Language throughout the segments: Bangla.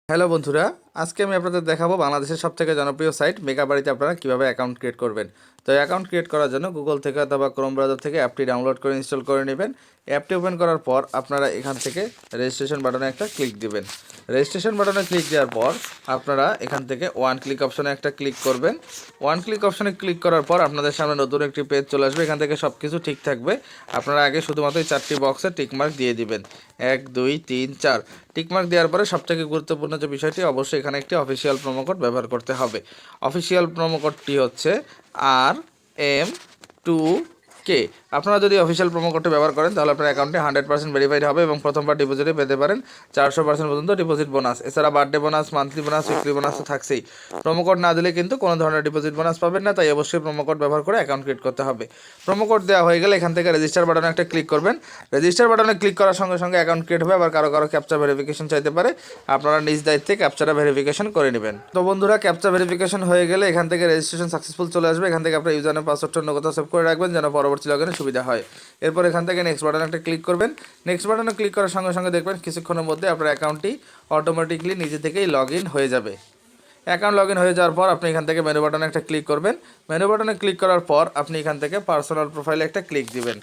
হ্যালো বন্ধুরা, আজকে আমি আপনাদের দেখাবো বাংলাদেশের সবথেকে জনপ্রিয় সাইট মেগাবাড়িতে আপনারা কিভাবে অ্যাকাউন্ট ক্রিয়েট করবেন। তো অ্যাকাউন্ট ক্রিয়েট করার জন্য গুগল থেকে অথবা ক্রোম ব্রাউজার থেকে অ্যাপটি ডাউনলোড করে ইনস্টল করে নেবেন। অ্যাপটি ওপেন করার পর আপনারা এখান থেকে রেজিস্ট্রেশন বাটনে একটা ক্লিক দিবেন। রেজিস্ট্রেশন বাটনে ক্লিক দেওয়ার পর আপনারা এখান থেকে ওয়ান ক্লিক অপশনে একটা ক্লিক করবেন। ওয়ান ক্লিক অপশনে ক্লিক করার পর আপনাদের সামনে নতুন একটি পেজ চলে আসবে। এখান থেকে সব কিছু ঠিক থাকবে। আপনারা আগে শুধুমাত্র এই চারটি বক্সে টিকমার্ক দিয়ে দিবেন, 1 2 3 4। টিকমার্ক দেওয়ার পরে সবথেকে গুরুত্বপূর্ণ যে বিষয়টি, অবশ্যই এখানে একটি অফিসিয়াল প্রোমো কোড ব্যবহার করতে হবে। অফিসিয়াল প্রোমো কোডটি হচ্ছে RM2K। আপনারা যদি অফিসিয়াল প্রোমো কোডটি ব্যবহার করেন তাহলে আপনার অ্যাকাউন্টে 100% ভেরিফাইড হবে এবং প্রথমবার ডিপোজিটে পেতে পারেন 400% পর্যন্ত ডিপোজিট বোনাস। এছাড়া birthday bonus, monthly bonus, weekly bonus তো থাকছেই। প্রোমো কোড না দিলে কিন্তু কোনো ধরনের ডিপোজিট বোনাস পাবেন না, তাই অবশ্যই প্রোমো কোড ব্যবহার করে অ্যাকাউন্ট ক্রিয়েট করতে হবে। প্রোমো কোড দেওয়া হয়ে গেলে এখান থেকে রেজিস্টার বাটনে একটা ক্লিক করবেন। রেজিস্টার বাটনে ক্লিক করার সঙ্গে সঙ্গে অ্যাকাউন্ট ক্রিয়েট হবে। আবার কারো ক্যাপচা ভেরিফিকেশন চাইতে পারে, আপনারা নিজ দায়িত্বে ক্যাপচাটা ভেরিফিকেশন করে নেবেন। তো বন্ধুরা, ক্যাপচা ভেরিফিকেশন হয়ে গেলে এখান থেকে রেজিস্ট্রেশন সাকসেসফুল চলে আসবে। এখান থেকে আপনার ইউজার নেম, পাসওয়ার্ডটা নগদ সেভ করে রাখবেন যেন পরবর্তী লগইনে সুবিধা হয়। এরপর এখান থেকে নেক্সট বাটনে একটা ক্লিক করবেন। নেক্সট বাটনে ক্লিক করার সঙ্গে সঙ্গে দেখবেন কিছুক্ষণের মধ্যে আপনার অ্যাকাউন্টটি অটোমেটিকলি নিজে থেকেই লগ ইন হয়ে যাবে। অ্যাকাউন্ট লগ ইন হয়ে যাওয়ার পর আপনি এখান থেকে মেনু বাটনে একটা ক্লিক করবেন। মেনু বাটনে ক্লিক করার পর আপনি এখান থেকে পার্সোনাল প্রোফাইলে একটা ক্লিক দিবেন।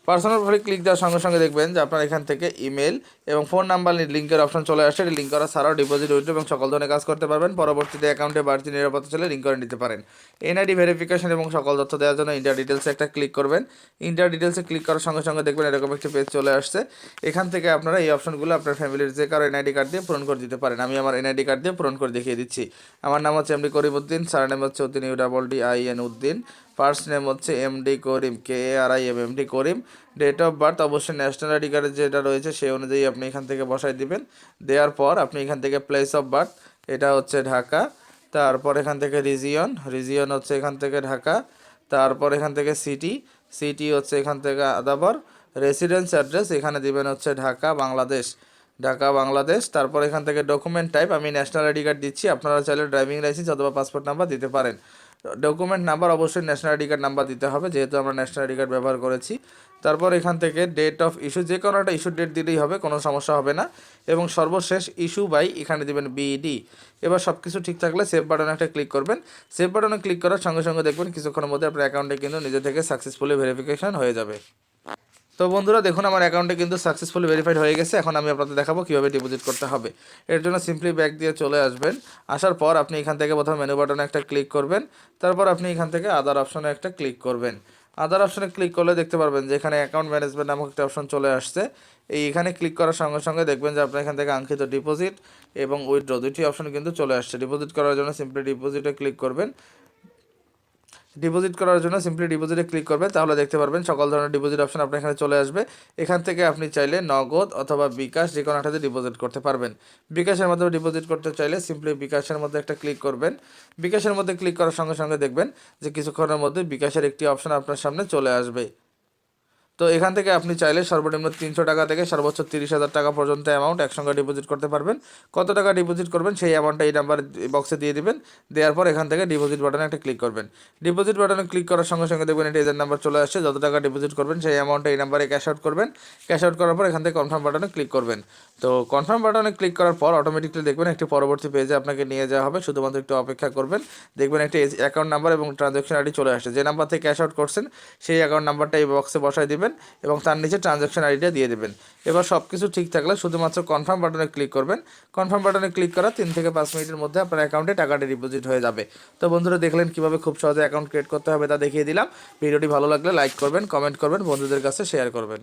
পার্সোনাল প্রোফাইলে ক্লিক দেওয়ার সঙ্গে সঙ্গে দেখবেন যে আপনার এখান থেকে ইমেল এবং ফোন নাম্বার লিঙ্কের অপশন চলে আসছে। লিঙ্ক করা ছাড়াও ডিপোজিট, উইথড্র এবং সকল ধরনের কাজ করতে পারবেন। পরবর্তীতে অ্যাকাউন্টে বাড়তি নিরাপত্তা চলে লিঙ্ক করে নিতে পারেন। এনআইডি ভেরিফিকেশন এবং সকল তথ্য দেওয়ার জন্য ইন্ডিয়া ডিটেলসে একটা ক্লিক করবেন। ইন্ডিয়া ডিটেলসে ক্লিক করার সঙ্গে সঙ্গে দেখবেন এরকম একটি পেজ চলে আসছে। এখান থেকে আপনারা এই অপশনগুলো আপনার ফ্যামিলির যে কারো এনআইডি কার্ড দিয়ে পূরণ করে দিতে পারেন। আমি আমার এনআইডি কার্ড দিয়ে পূরণ করে দেখিয়ে দিচ্ছি। আমার নাম হচ্ছে MD Karim Uddin, surname হচ্ছে Uddin, UDDIN Uddin. First name হচ্ছে MD Karim, KARIM Karim. Date of birth অবশ্যই ন্যাশনাল আইডি কার্ডে যেটা রয়েছে সেই অনুযায়ী আপনি এখান থেকে বসাই দিবেন। দেওয়ার পর আপনি এখান থেকে প্লেস অফ বার্থ, এটা হচ্ছে ঢাকা। তারপর এখান থেকে রিজিয়ন হচ্ছে এখান থেকে ঢাকা। তারপর এখান থেকে সিটি হচ্ছে এখান থেকে আদাবর। রেসিডেন্স অ্যাড্রেস এখানে দিবেন হচ্ছে ঢাকা বাংলাদেশ। তারপর এখান থেকে ডকুমেন্ট টাইপ আমি ন্যাশনাল আইডি কার্ড দিচ্ছি, আপনারা চাইলে ড্রাইভিং লাইসেন্স অথবা পাসপোর্ট নাম্বার দিতে পারেন। ডকুমেন্ট নাম্বার অবশ্যই ন্যাশনাল আইডি কার্ড নাম্বার দিতে হবে, যেহেতু আমরা ন্যাশনাল আইডি কার্ড ব্যবহার করেছি। তারপর এখান থেকে ডেট অফ ইস্যু, যে কোনো একটা ইস্যু ডেট দিলেই হবে, কোনো সমস্যা হবে না। এবং সর্বশেষ ইস্যু বাই এখানে দিবেন BD। এবার সব কিছু ঠিক থাকলে সেভ বাটনে একটা ক্লিক করবেন। সেভ বাটনে ক্লিক করার সঙ্গে সঙ্গে দেখবেন কিছুক্ষণের মধ্যে আপনার অ্যাকাউন্টে কিন্তু নিজে থেকে সাকসেসফুলি ভেরিফিকেশন হয়ে যাবে। তো বন্ধুরা দেখুন, আমার অ্যাকাউন্টে কিন্তু সাকসেসফুলি ভেরিফাইড হয়ে গেছে। এখন আমি আপনাদের দেখাবো কীভাবে ডিপোজিট করতে হবে। এর জন্য সিম্পলি ব্যাক দিয়ে চলে আসবেন। আসার পর আপনি এখান থেকে প্রথমে মেনু বাটনে একটা ক্লিক করবেন। তারপর আপনি এখান থেকে আদার অপশনে একটা ক্লিক করবেন। আদার অপশনে ক্লিক করলে দেখতে পারবেন যে এখানে অ্যাকাউন্ট ম্যানেজমেন্ট নামক একটা অপশন চলে আসছে। এখানে ক্লিক করার সঙ্গে সঙ্গে দেখবেন যে আপনার এখান থেকে আঙ্কিত ডিপোজিট এবং উইথড্র দুইটি অপশন কিন্তু চলে আসছে। ডিপোজিট করার জন্য সিম্পলি ডিপোজিটে ক্লিক করবেন। ডিপোজিট করার জন্য সিম্পলি ডিপোজিটে ক্লিক করবেন, তাহলে দেখতে পারবেন সকল ধরনের ডিপোজিট অপশন আপনার এখানে চলে আসবে। এখান থেকে আপনি চাইলে নগদ অথবা বিকাশ যে কোনো একটাতে ডিপোজিট করতে পারবেন। বিকাশের মাধ্যমে ডিপোজিট করতে চাইলে সিম্পলি বিকাশের মধ্যে একটা ক্লিক করবেন। বিকাশের মধ্যে ক্লিক করার সঙ্গে সঙ্গে দেখবেন যে কিছুক্ষণের মধ্যে বিকাশের একটি অপশন আপনার সামনে চলে আসবে। তো এখান থেকে আপনি চাইলে সর্বনিম্ন 300 টাকা থেকে সর্বোচ্চ 30,000 টাকা পর্যন্ত অ্যামাউন্ট একসঙ্গে ডিপোজিট করতে পারবেন। কত টাকা ডিপোজিট করবেন সেই অ্যামাউন্টটা এই নাম্বার বক্সে দিয়ে দিবেন। দেওয়ার পর এখান থেকে ডিপোজিট বাটনে একটা ক্লিক করবেন। ডিপোজিট বাটনে ক্লিক করার সঙ্গে সঙ্গে দেখবেন এটা এজেন্ট নাম্বার চলে আসছে। যত টাকা ডিপোজিট করবেন সেই অ্যামাউন্টটা এই নাম্বারে ক্যাশ আউট করবেন। ক্যাশ আউট করার পর এখান থেকে কনফার্ম বাটনে ক্লিক করবেন। তো কনফার্ম বাটনে ক্লিক করার পর অটোমেটিকলি দেখবেন একটি পরবর্তী পেজে আপনাকে নিয়ে যাওয়া হবে। শুধুমাত্র একটু অপেক্ষা করবেন, দেখবেন একটি অ্যাকাউন্ট নাম্বার এবং ট্রানজ্যাকশন আইডি চলে আসছে। যে নাম্বার থেকে ক্যাশ আউট করছেন সেই অ্যাকাউন্ট নাম্বারটা এই বক্সে বসাই দিবেন এবং তার নিচে ট্রানজ্যাকশন আইডিটা দিয়ে দেবেন। এবার সব কিছু ঠিক থাকলে শুধুমাত্র কনফার্ম বাটনে ক্লিক করবেন। কনফার্ম বাটনে ক্লিক করা 3 থেকে 5 মিনিটের মধ্যে আপনার অ্যাকাউন্টে টাকাটা ডিপোজিট হয়ে যাবে। তো বন্ধুরা দেখলেন কীভাবে খুব সহজে অ্যাকাউন্ট ক্রিয়েট করতে হবে তা দেখিয়ে দিলাম। ভিডিওটি ভালো লাগলে লাইক করবেন, কমেন্ট করবেন, বন্ধুদের কাছে শেয়ার করবেন।